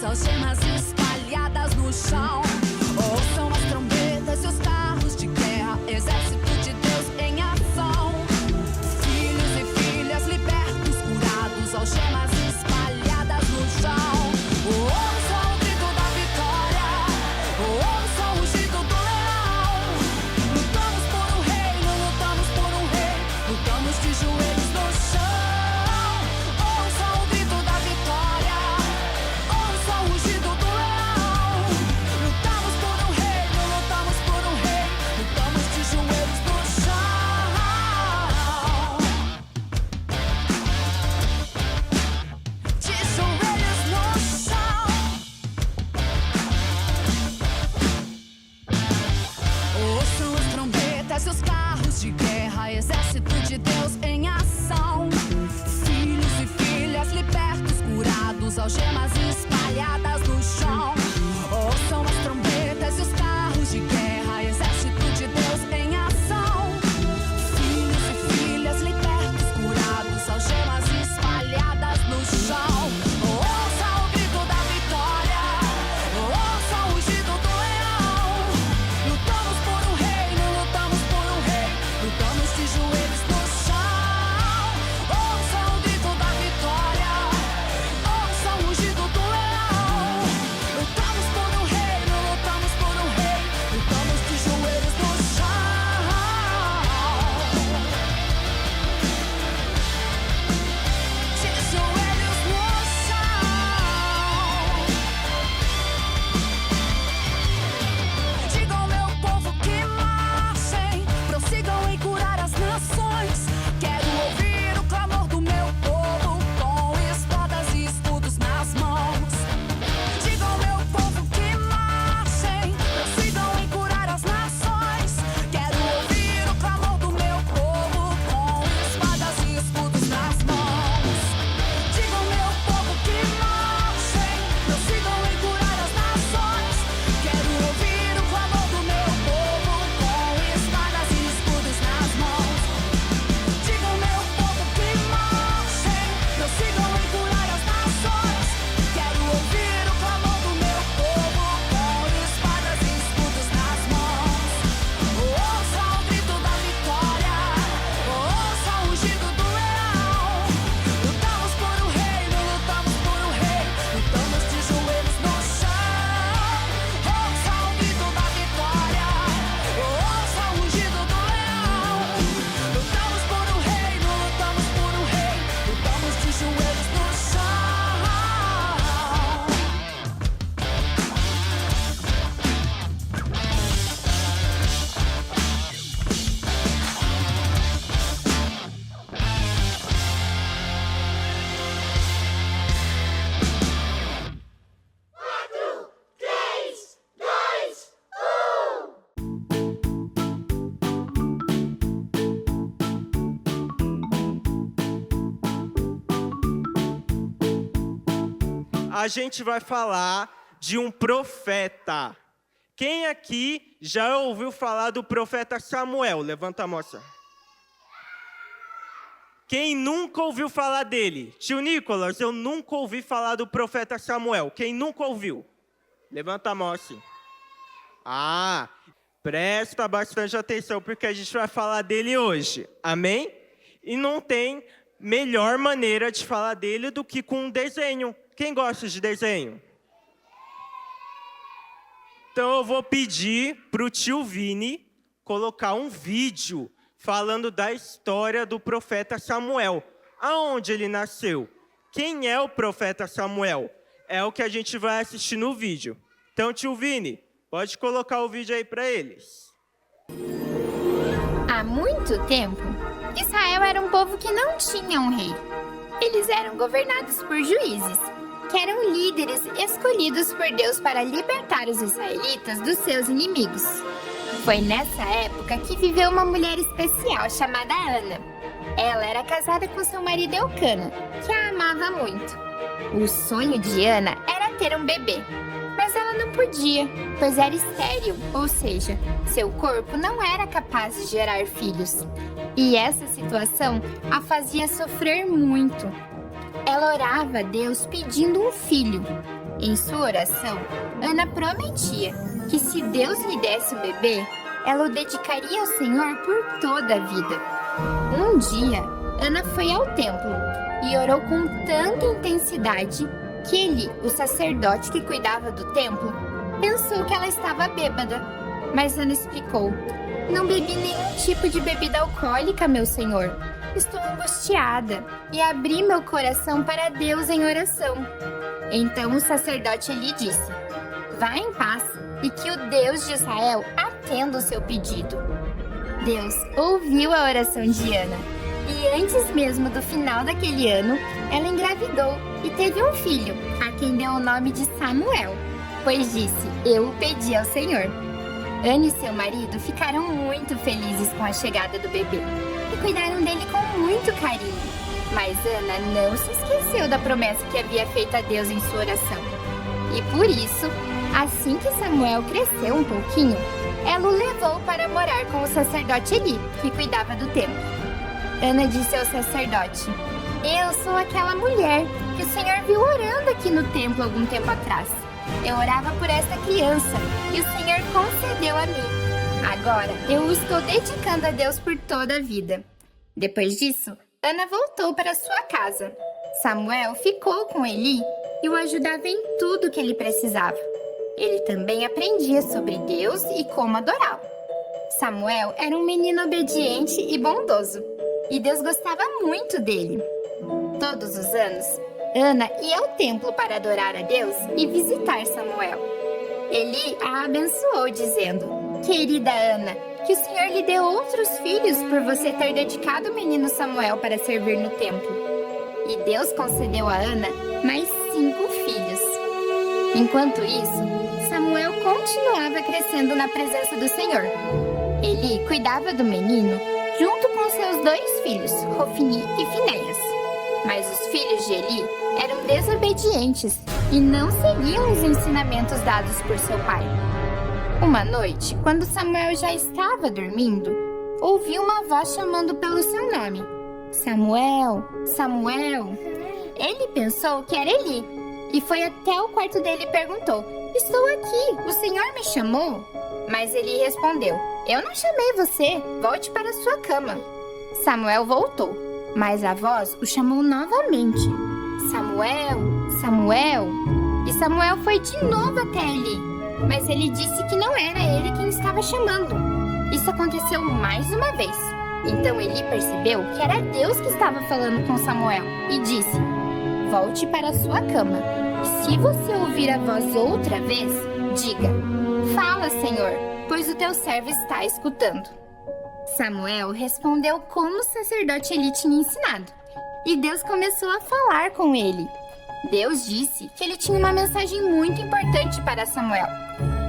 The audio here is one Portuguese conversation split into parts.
algemas espalhadas no chão. Ouçam as trombetas e os carros de guerra, exército de Deus em ação. Filhos e filhas libertos, curados, algemas espalhadas no chão. Ouçam o grito da vitória, ouçam o rugido do leão. Lutamos por um reino, lutamos por um rei, lutamos de joelhos no chão. Ouçam o grito da vitória, ouçam o rugido do leão. Lutamos por um reino, lutamos por um rei, lutamos de joelhos no chão. De joelhos no chão. Ouçam as trombetas e os carros de guerra, exército de Deus em ação. Filhos e filhas libertos, curados, algemas espalhadas no chão. Ouçam as trombetas e os carros de guerra, exército de Deus em ação. Filhos e filhas libertos, curados, algemas espalhadas no chão. Ouçam o grito da vitória, ouçam o rugido do leão. Lutamos por um reino, lutamos por um rei, lutamos de joelhos no chão. Ouçam o grito da vitória, ouçam o rugido do leão. Lutamos por um reino, lutamos por um rei, lutamos de joelhos no chão. De joelhos no chão. Digam ao meu povo que marchem, prossigam em curar as nações. Quero ouvir o clamor do meu povo, com espadas e escudos nas mãos. Digam ao meu povo que marchem, prossigam em curar as nações. Quero ouvir o clamor do meu povo, com espadas e escudos nas mãos. Digam ao meu povo que marchem, prossigam em curar as nações. Quero ouvir o clamor do meu povo, com espadas e escudos nas mãos. Digam ao meu povo que marchem, prossigam em curar as nações. Quero ouvir o clamor do meu povo, com espadas e escudos nas mãos. Ouçam o grito da vitória, ouçam o rugido do leão. Lutamos por um reino, lutamos por um rei, lutamos de joelhos no chão. Ouçam o grito da vitória, ouçam o rugido do leão. Lutamos por um reino, lutamos por um rei, lutamos de joelhos no chão. A gente vai falar de um profeta. Quem aqui já ouviu falar do profeta Samuel? Levanta a mão. Quem nunca ouviu falar dele? Tio Nicolas, eu nunca ouvi falar do profeta Samuel. Quem nunca ouviu? Levanta a mão assim. Ah, presta bastante atenção porque a gente vai falar dele hoje. Amém? E não tem melhor maneira de falar dele do que com um desenho. Quem gosta de desenho? Então eu vou pedir para o tio Vini colocar um vídeo falando da história do profeta Samuel. Aonde ele nasceu? Quem é o profeta Samuel? É o que a gente vai assistir no vídeo. Então, tio Vini, pode colocar o vídeo aí para eles. Há muito tempo, Israel era um povo que não tinha um rei. Eles eram governados por juízes, que eram líderes escolhidos por Deus para libertar os israelitas dos seus inimigos. Foi nessa época que viveu uma mulher especial chamada Ana. Ela era casada com seu marido Eucana, que a amava muito. O sonho de Ana era ter um bebê, mas ela não podia, pois era estéril, ou seja, seu corpo não era capaz de gerar filhos. E essa situação a fazia sofrer muito. Ela orava a Deus pedindo um filho, Em sua oração, Ana prometia que se Deus lhe desse o bebê, ela o dedicaria ao Senhor por toda a vida. Um dia, Ana foi ao templo e orou com tanta intensidade que Eli, o sacerdote que cuidava do templo, pensou que ela estava bêbada. Mas Ana explicou: "Não bebi nenhum tipo de bebida alcoólica, meu senhor. Estou angustiada e abri meu coração para Deus em oração." Então o sacerdote Eli disse: "Vá em paz e que o Deus de Israel atenda o seu pedido." Deus ouviu a oração de Ana e antes mesmo do final daquele ano, ela engravidou e teve um filho, a quem deu o nome de Samuel, pois disse: "Eu o pedi ao Senhor." Ana e seu marido ficaram muito felizes com a chegada do bebê e cuidaram dele com muito carinho. Mas Ana não se esqueceu da promessa que havia feito a Deus em sua oração. E por isso, assim que Samuel cresceu um pouquinho, ela o levou para morar com o sacerdote Eli, que cuidava do templo. Ana disse ao sacerdote: "Eu sou aquela mulher que o Senhor viu orando aqui no templo algum tempo atrás. Eu orava por esta criança e o Senhor concedeu a mim. Agora eu o estou dedicando a Deus por toda a vida." Depois disso, Ana voltou para sua casa. Samuel ficou com Eli e o ajudava em tudo que ele precisava. Ele também aprendia sobre Deus e como adorá-lo. Samuel era um menino obediente e bondoso, e Deus gostava muito dele. Todos os anos, Ana ia ao templo para adorar a Deus e visitar Samuel. Eli a abençoou, dizendo: "Querida Ana, que o Senhor lhe dê outros filhos por você ter dedicado o menino Samuel para servir no templo." E Deus concedeu a Ana mais 5 filhos. Enquanto isso, Samuel continuava crescendo na presença do Senhor. Eli cuidava do menino junto com seus 2 filhos, Hofni e Finéias. Mas os filhos de Eli eram desobedientes e não seguiam os ensinamentos dados por seu pai. Uma noite, quando Samuel já estava dormindo, ouviu uma voz chamando pelo seu nome: "Samuel, Samuel." Ele pensou que era Eli e foi até o quarto dele e perguntou: "Estou aqui, o Senhor me chamou?" Mas Eli respondeu: "Eu não chamei você, volte para sua cama." Samuel voltou, mas a voz o chamou novamente: "Samuel, Samuel." E Samuel foi de novo até Eli, mas ele disse que não era ele quem estava chamando. Isso aconteceu mais uma vez. Então Eli percebeu que era Deus que estava falando com Samuel e disse: "Volte para sua cama. E se você ouvir a voz outra vez, diga: 'Fala, Senhor, pois o teu servo está escutando.'" Samuel respondeu como o sacerdote Eli tinha ensinado, e Deus começou a falar com ele. Deus disse que ele tinha uma mensagem muito importante para Samuel.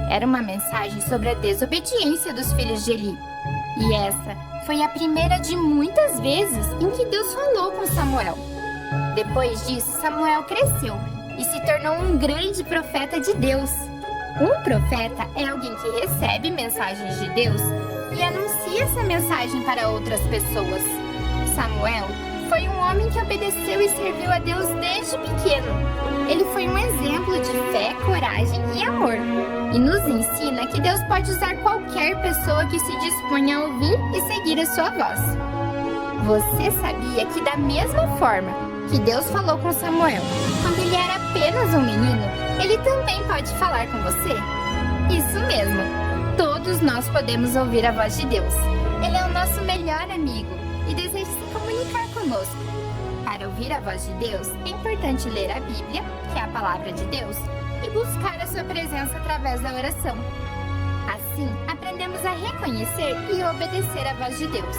Era uma mensagem sobre a desobediência dos filhos de Eli. E essa foi a primeira de muitas vezes em que Deus falou com Samuel. Depois disso, Samuel cresceu e se tornou um grande profeta de Deus. Um profeta é alguém que recebe mensagens de Deus e anuncia essa mensagem para outras pessoas. Samuel foi um homem que obedeceu e serviu a Deus desde pequeno. Ele foi um exemplo de fé, coragem e amor. E nos ensina que Deus pode usar qualquer pessoa que se disponha a ouvir e seguir a sua voz. Você sabia que da mesma forma que Deus falou com Samuel quando ele era apenas um menino, ele também pode falar com você? Isso mesmo! Todos nós podemos ouvir a voz de Deus. Ele é o nosso melhor amigo e deseja se comunicar conosco. Para ouvir a voz de Deus, é importante ler a Bíblia, que é a palavra de Deus, e buscar a sua presença através da oração. Assim, aprendemos a reconhecer e obedecer a voz de Deus.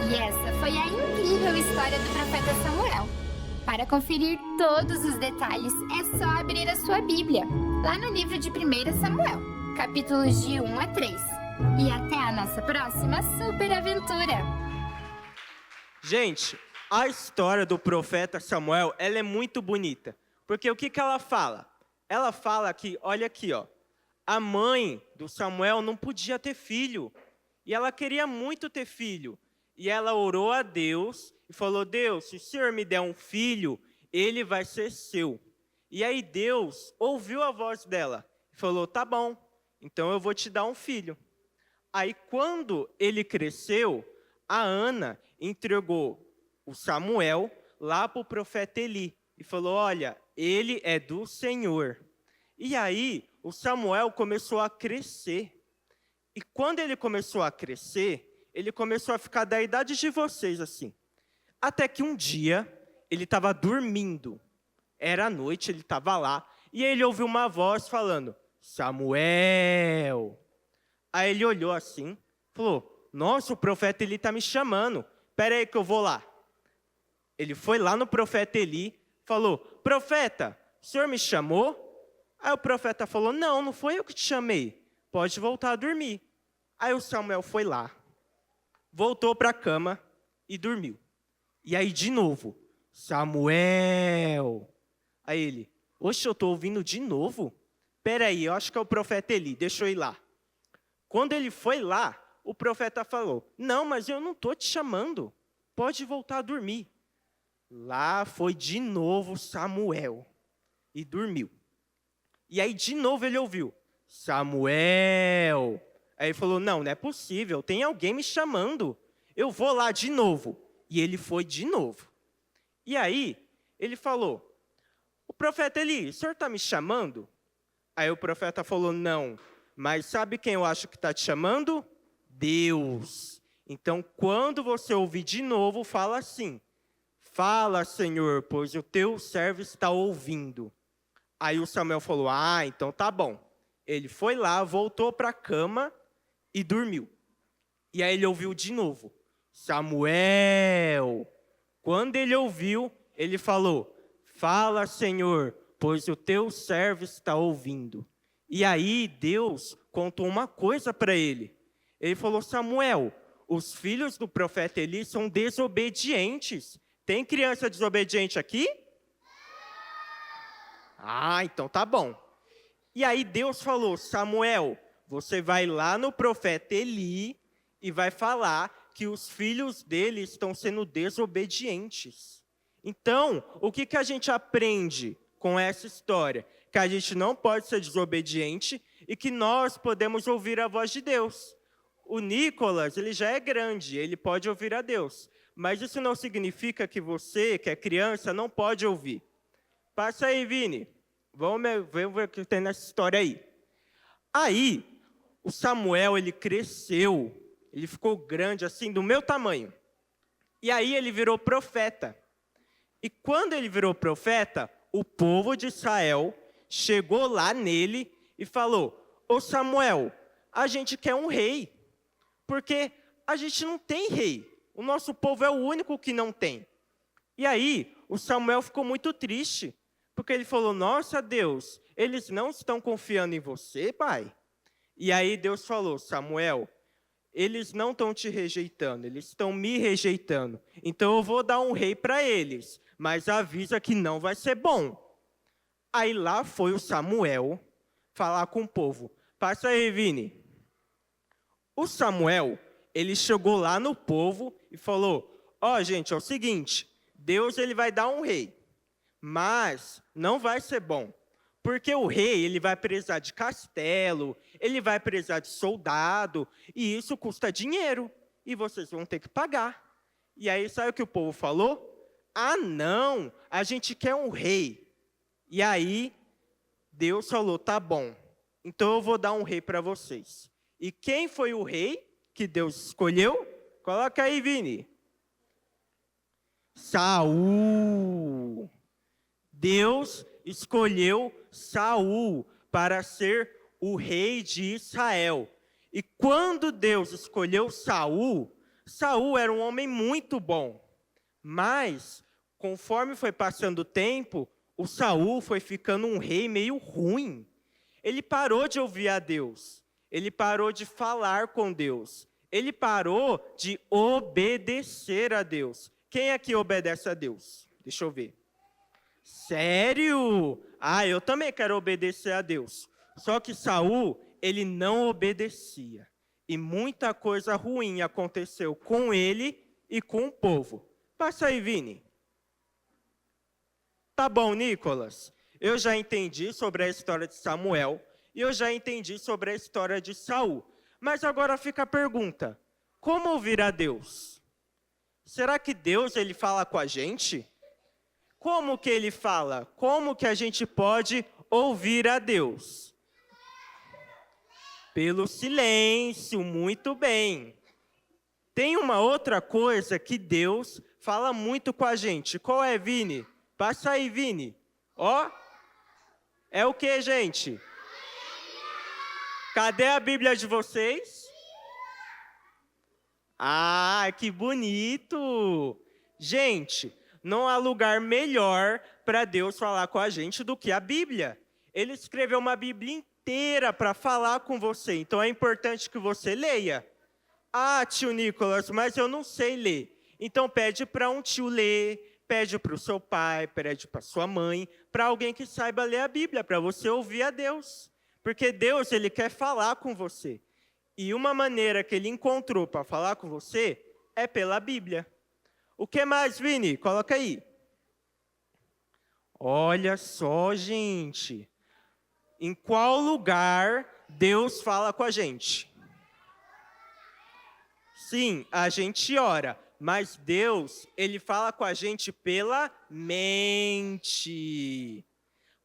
E essa foi a incrível história do profeta Samuel. Para conferir todos os detalhes, é só abrir a sua Bíblia, lá no livro de 1 Samuel, capítulos de 1 a 3. E até a nossa próxima super aventura! Gente, a história do profeta Samuel, ela é muito bonita. Porque o que ela fala? Ela fala que, olha aqui, ó, a mãe do Samuel não podia ter filho. E ela queria muito ter filho. E ela orou a Deus e falou: "Deus, se o Senhor me der um filho, ele vai ser seu." E aí Deus ouviu a voz dela e falou, tá bom, então eu vou te dar um filho. Aí quando ele cresceu, a Ana entregou o Samuel lá para o profeta Eli e falou, olha, ele é do Senhor. E aí o Samuel começou a crescer. E quando ele começou a crescer, ele começou a ficar da idade de vocês assim. Até que um dia ele estava dormindo. Era noite, ele estava lá, e ele ouviu uma voz falando, Samuel. Aí ele olhou assim, falou, nossa, o profeta Eli está me chamando, espera aí que eu vou lá. Ele foi lá no profeta Eli, falou, profeta, o senhor me chamou? Aí o profeta falou, não, não foi eu que te chamei, pode voltar a dormir. Aí o Samuel foi lá, voltou para a cama e dormiu. E aí de novo, Samuel. Aí ele, oxe, eu estou ouvindo de novo? Peraí, eu acho que é o profeta Eli, deixa eu ir lá. Quando ele foi lá, o profeta falou, não, mas eu não estou te chamando, pode voltar a dormir. Lá foi de novo Samuel e dormiu. E aí de novo ele ouviu, Samuel. Aí ele falou, não, não é possível, tem alguém me chamando, eu vou lá de novo. E ele foi de novo. E aí ele falou, o profeta Eli, o senhor está me chamando? Aí o profeta falou, não, mas sabe quem eu acho que está te chamando? Deus. Então, quando você ouvir de novo, fala assim, fala, Senhor, pois o teu servo está ouvindo. Aí o Samuel falou, então tá bom. Ele foi lá, voltou para a cama e dormiu. E aí ele ouviu de novo, Samuel. Quando ele ouviu, ele falou, fala, Senhor, pois o teu servo está ouvindo. E aí Deus contou uma coisa para ele. Ele falou, Samuel, os filhos do profeta Eli são desobedientes. Tem criança desobediente aqui? Então tá bom. E aí Deus falou, Samuel, você vai lá no profeta Eli e vai falar que os filhos dele estão sendo desobedientes. Então, o que a gente aprende com essa história? Que a gente não pode ser desobediente e que nós podemos ouvir a voz de Deus. O Nicolas, ele já é grande, ele pode ouvir a Deus. Mas isso não significa que você, que é criança, não pode ouvir. Passa aí, Vini. Vamos ver o que tem nessa história aí. Aí, o Samuel, ele cresceu. Ele ficou grande, assim, do meu tamanho. E aí ele virou profeta. E quando ele virou profeta, o povo de Israel chegou lá nele e falou, ô Samuel, a gente quer um rei, porque a gente não tem rei. O nosso povo é o único que não tem. E aí o Samuel ficou muito triste, porque ele falou, nossa Deus, eles não estão confiando em você, pai? E aí Deus falou, Samuel, eles não estão te rejeitando, eles estão me rejeitando. Então eu vou dar um rei para eles, mas avisa que não vai ser bom. Aí lá foi o Samuel falar com o povo. Passa aí, Vini. O Samuel, ele chegou lá no povo e falou, gente, é o seguinte, Deus ele vai dar um rei, mas não vai ser bom. Porque o rei, ele vai precisar de castelo, ele vai precisar de soldado, e isso custa dinheiro, e vocês vão ter que pagar. E aí, sabe o que o povo falou? Não, a gente quer um rei. E aí, Deus falou, tá bom, então eu vou dar um rei para vocês. E quem foi o rei que Deus escolheu? Coloca aí, Vini. Saul. Deus escolheu Saul para ser o rei de Israel. E quando Deus escolheu Saul, Saul era um homem muito bom. Mas, conforme foi passando o tempo, o Saul foi ficando um rei meio ruim. Ele parou de ouvir a Deus. Ele parou de falar com Deus. Ele parou de obedecer a Deus. Quem aqui obedece a Deus? Deixa eu ver. Sério? Eu também quero obedecer a Deus. Só que Saul, ele não obedecia. E muita coisa ruim aconteceu com ele e com o povo. Passa aí, Vini. Tá bom, Nicolas. Eu já entendi sobre a história de Samuel e eu já entendi sobre a história de Saul. Mas agora fica a pergunta: como ouvir a Deus? Será que Deus ele fala com a gente? Como que ele fala? Como que a gente pode ouvir a Deus? Pelo silêncio, muito bem. Tem uma outra coisa que Deus fala muito com a gente. Qual é, Vini? Passa aí, Vini. Ó, é o que, gente? Cadê a Bíblia de vocês? Ah, que bonito! Gente, não há lugar melhor para Deus falar com a gente do que a Bíblia. Ele escreveu uma Bíblia inteira para falar com você, então é importante que você leia. Ah, tio Nicolas, mas eu não sei ler. Então pede para um tio ler, pede para o seu pai, pede para sua mãe, para alguém que saiba ler a Bíblia, para você ouvir a Deus. Porque Deus, ele quer falar com você. E uma maneira que ele encontrou para falar com você é pela Bíblia. O que mais, Vini? Coloca aí. Olha só, gente. Em qual lugar Deus fala com a gente? Sim, a gente ora, mas Deus, ele fala com a gente pela mente.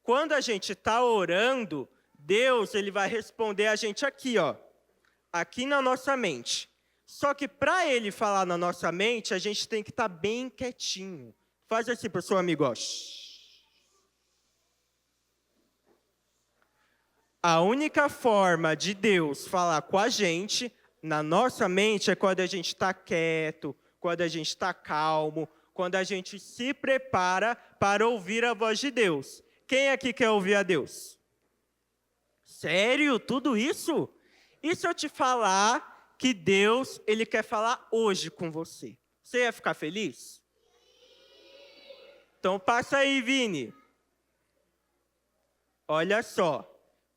Quando a gente está orando, Deus, ele vai responder a gente aqui, ó. Aqui na nossa mente. Só que para ele falar na nossa mente, a gente tem que estar bem quietinho. Faz assim para o seu amigo, ó. A única forma de Deus falar com a gente, na nossa mente, é quando a gente está quieto, quando a gente está calmo, quando a gente se prepara para ouvir a voz de Deus. Quem aqui quer ouvir a Deus? Sério? Tudo isso? E se eu te falar que Deus, ele quer falar hoje com você? Você ia ficar feliz? Então passa aí, Vini. Olha só.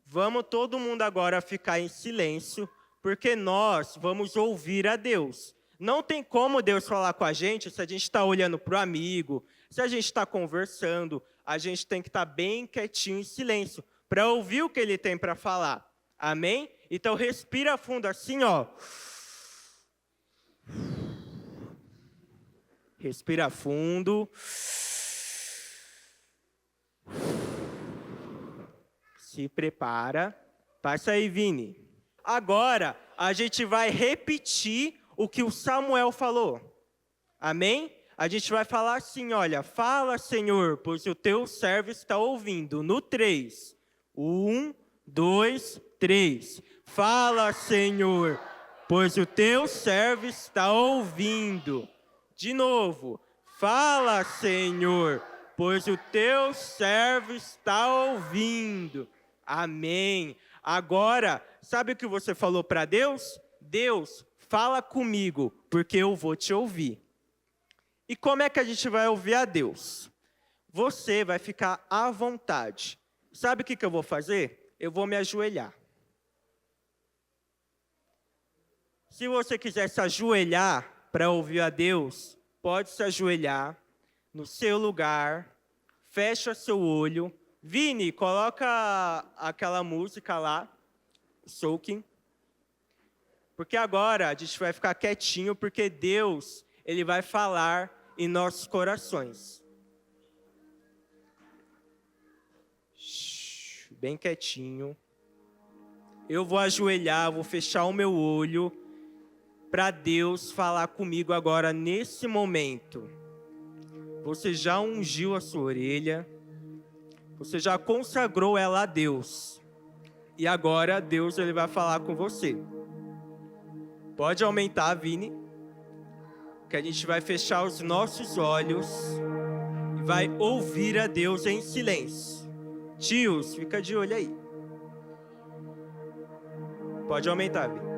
Vamos todo mundo agora ficar em silêncio, porque nós vamos ouvir a Deus. Não tem como Deus falar com a gente se a gente está olhando para o amigo, se a gente está conversando, a gente tem que estar bem quietinho em silêncio, para ouvir o que ele tem para falar. Amém? Então respira fundo assim, ó. Respira fundo. Se prepara. Passa aí, Vini. Agora, a gente vai repetir o que o Samuel falou. Amém? A gente vai falar assim, olha. Fala, Senhor, pois o teu servo está ouvindo. No 3. 1, 2, 3. Fala, Senhor, pois o teu servo está ouvindo. De novo. Fala, Senhor, pois o teu servo está ouvindo. Amém. Agora, sabe o que você falou para Deus? Deus, fala comigo, porque eu vou te ouvir. E como é que a gente vai ouvir a Deus? Você vai ficar à vontade. Sabe o que eu vou fazer? Eu vou me ajoelhar. Se você quiser se ajoelhar para ouvir a Deus, pode se ajoelhar no seu lugar, fecha seu olho. Vini, coloca aquela música lá, Soaking. Porque agora a gente vai ficar quietinho, porque Deus, ele vai falar em nossos corações. Bem quietinho. Eu vou ajoelhar, vou fechar o meu olho para Deus falar comigo agora nesse momento. Você já ungiu a sua orelha. Você já consagrou ela a Deus. E agora Deus ele vai falar com você. Pode aumentar, Vini. Que a gente vai fechar os nossos olhos e vai ouvir a Deus em silêncio. Tios, fica de olho aí. Pode aumentar, Vini.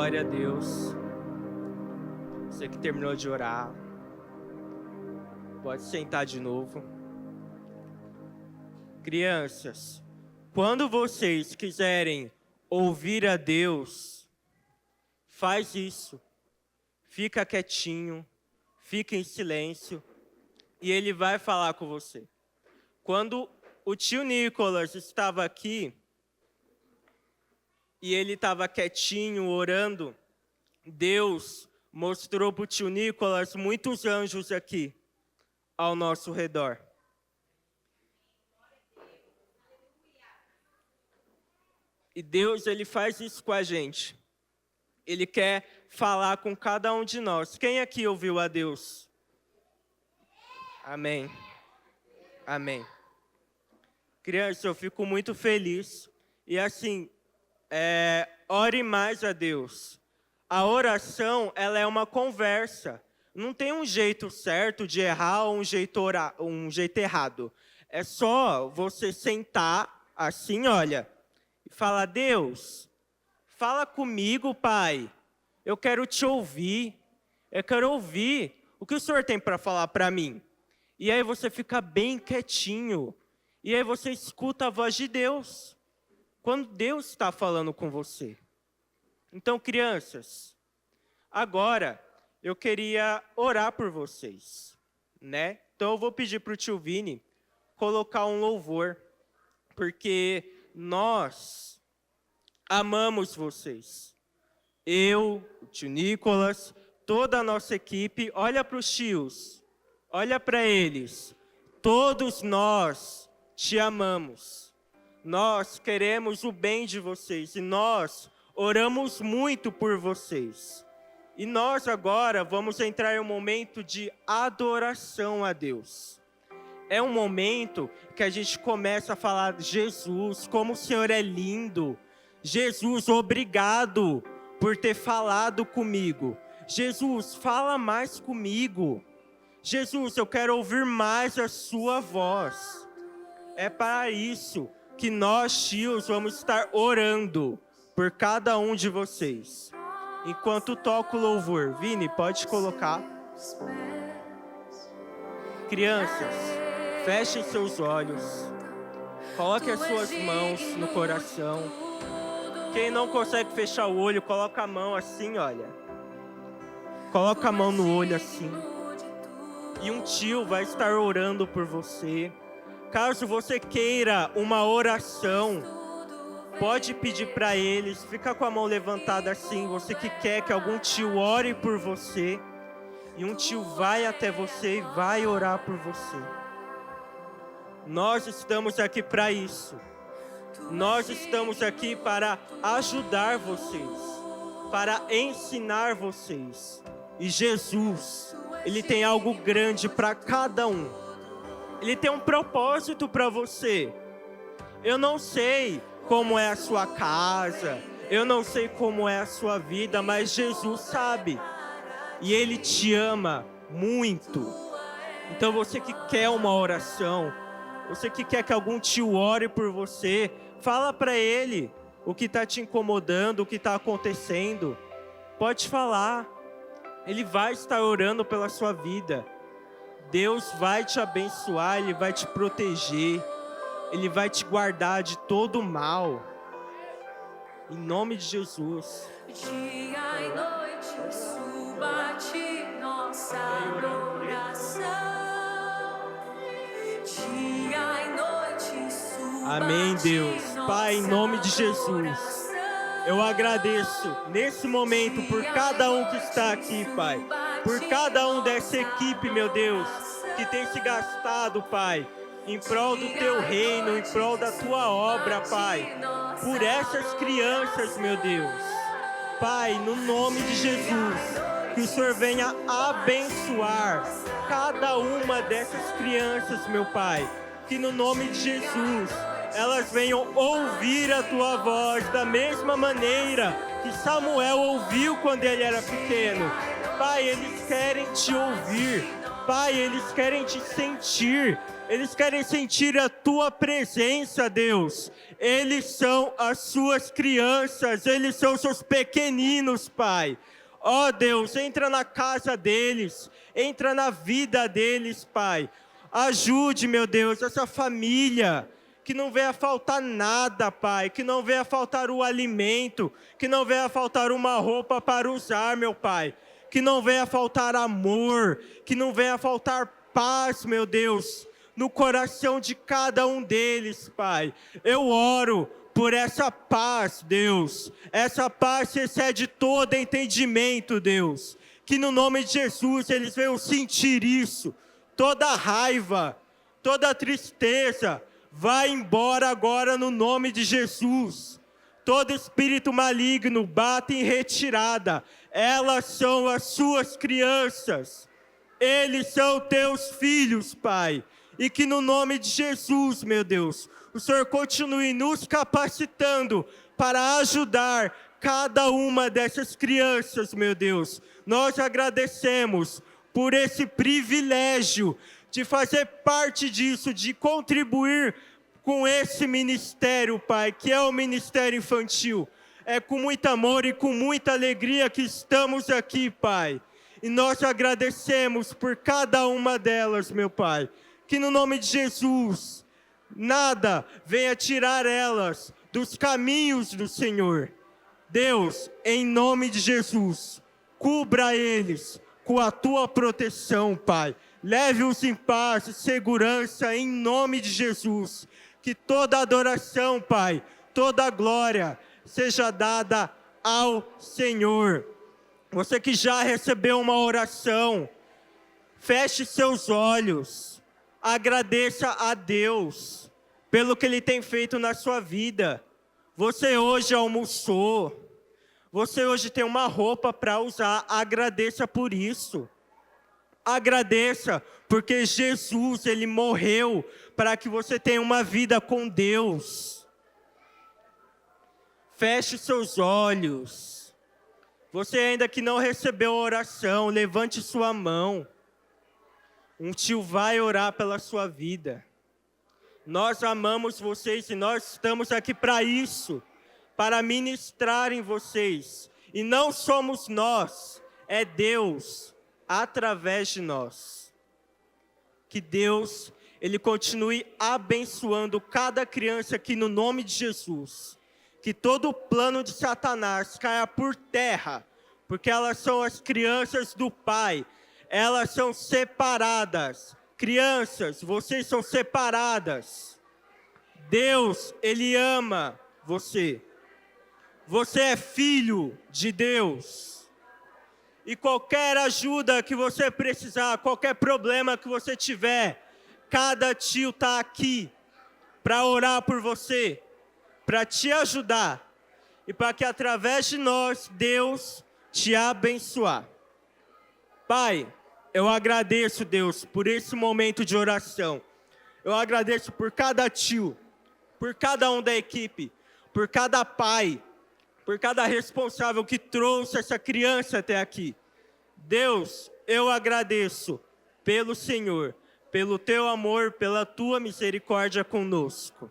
Glória a Deus. Você que terminou de orar, pode sentar de novo. Crianças, quando vocês quiserem ouvir a Deus, faz isso. Fica quietinho, fica em silêncio e Ele vai falar com você. Quando o tio Nicolas estava aqui e ele estava quietinho, orando, Deus mostrou para o tio Nicolas muitos anjos aqui ao nosso redor. E Deus, Ele faz isso com a gente. Ele quer falar com cada um de nós. Quem aqui ouviu a Deus? Amém. Amém. Criança, eu fico muito feliz. E assim, ore mais a Deus. A oração, ela é uma conversa. Não tem um jeito certo de errar ou um jeito errado. É só você sentar assim, olha, e falar: Deus, fala comigo, Pai. Eu quero te ouvir. Eu quero ouvir o que o Senhor tem para falar para mim. E aí você fica bem quietinho. E aí você escuta a voz de Deus. Quando Deus está falando com você. Então, crianças, agora eu queria orar por vocês, né? Então eu vou pedir para o tio Vini colocar um louvor, porque nós amamos vocês. Eu, o tio Nicolas, toda a nossa equipe, olha para os tios, olha para eles. Todos nós te amamos. Nós queremos o bem de vocês e nós oramos muito por vocês. E nós agora vamos entrar em um momento de adoração a Deus. É um momento que a gente começa a falar: Jesus, como o Senhor é lindo. Jesus, obrigado por ter falado comigo. Jesus, fala mais comigo. Jesus, eu quero ouvir mais a sua voz. É para isso que nós, tios, vamos estar orando por cada um de vocês. Enquanto toco o louvor, Vini, pode colocar. Crianças, fechem seus olhos. Coloque as suas mãos no coração. Quem não consegue fechar o olho, coloca a mão assim, olha. Coloca a mão no olho assim. E um tio vai estar orando por você. Caso você queira uma oração, pode pedir para eles, fica com a mão levantada assim, você que quer que algum tio ore por você, e um tio vai até você e vai orar por você. Nós estamos aqui para isso. Nós estamos aqui para ajudar vocês, para ensinar vocês. E Jesus, Ele tem algo grande para cada um. Ele tem um propósito para você. Eu não sei como é a sua casa, eu não sei como é a sua vida, mas Jesus sabe. E Ele te ama muito. Então você que quer uma oração, você que quer que algum tio ore por você, fala para ele o que está te incomodando, o que está acontecendo. Pode falar. Ele vai estar orando pela sua vida. Deus vai te abençoar, Ele vai te proteger. Ele vai te guardar de todo o mal. Em nome de Jesus. Dia e noite suba a ti nossa adoração. Dia e noite suba Amém, a ti Deus. Pai, em nome de Jesus, adoração. eu agradeço nesse momento por cada um que está aqui, Pai. Por cada um dessa equipe, meu Deus, que tem se gastado, Pai, em prol do Teu reino, em prol da Tua obra, Pai. Por essas crianças, meu Deus. Pai, no nome de Jesus, que o Senhor venha abençoar cada uma dessas crianças, meu Pai. Que no nome de Jesus, elas venham ouvir a Tua voz da mesma maneira que Samuel ouviu quando ele era pequeno. Pai, eles querem Te ouvir. Pai, eles querem te sentir. Eles querem sentir a tua presença, Deus. Eles são as suas crianças, eles são seus pequeninos, Pai. Ó Deus, entra na casa deles, entra na vida deles, Pai. Ajude, meu Deus, essa família, que não venha faltar nada, Pai, que não venha faltar o alimento, que não venha faltar uma roupa para usar, meu Pai, que não venha faltar amor, que não venha faltar paz, meu Deus, no coração de cada um deles, Pai. Eu oro por essa paz, Deus, essa paz que excede todo entendimento, Deus, que no nome de Jesus eles venham sentir isso, toda raiva, toda tristeza, vai embora agora no nome de Jesus. Todo espírito maligno bate em retirada. Elas são as suas crianças. Eles são teus filhos, Pai. E que no nome de Jesus, meu Deus, o Senhor continue nos capacitando para ajudar cada uma dessas crianças, meu Deus. Nós agradecemos por esse privilégio de fazer parte disso, de contribuir com esse ministério, Pai, que é o ministério infantil. É com muito amor e com muita alegria que estamos aqui, Pai. E nós agradecemos por cada uma delas, meu Pai. Que no nome de Jesus, nada venha tirar elas dos caminhos do Senhor. Deus, em nome de Jesus, cubra eles com a tua proteção, Pai. Leve-os em paz e segurança em nome de Jesus. Que toda adoração, Pai, toda glória seja dada ao Senhor. Você que já recebeu uma oração, feche seus olhos, agradeça a Deus pelo que Ele tem feito na sua vida. Você hoje almoçou, você hoje tem uma roupa para usar, agradeça por isso. Agradeça, porque Jesus, Ele morreu para que você tenha uma vida com Deus. Feche seus olhos. Você ainda que não recebeu a oração, levante sua mão. Um tio vai orar pela sua vida. Nós amamos vocês e nós estamos aqui para isso, para ministrar em vocês. E não somos nós, é Deus através de nós. Que Deus, Ele continue abençoando cada criança aqui no nome de Jesus. Que todo o plano de Satanás caia por terra, porque elas são as crianças do Pai. Elas são separadas. Crianças, vocês são separadas. Deus, Ele ama você. Você é filho de Deus. E qualquer ajuda que você precisar, qualquer problema que você tiver, cada tio está aqui para orar por você, para te ajudar e para que através de nós, Deus te abençoar. Pai, eu agradeço, Deus, por esse momento de oração. Eu agradeço por cada tio, por cada um da equipe, por cada pai, por cada responsável que trouxe essa criança até aqui. Deus, eu agradeço pelo Senhor, pelo teu amor, pela tua misericórdia conosco.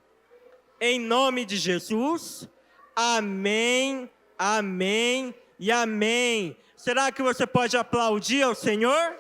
Em nome de Jesus, amém, amém e amém. Será que você pode aplaudir ao Senhor?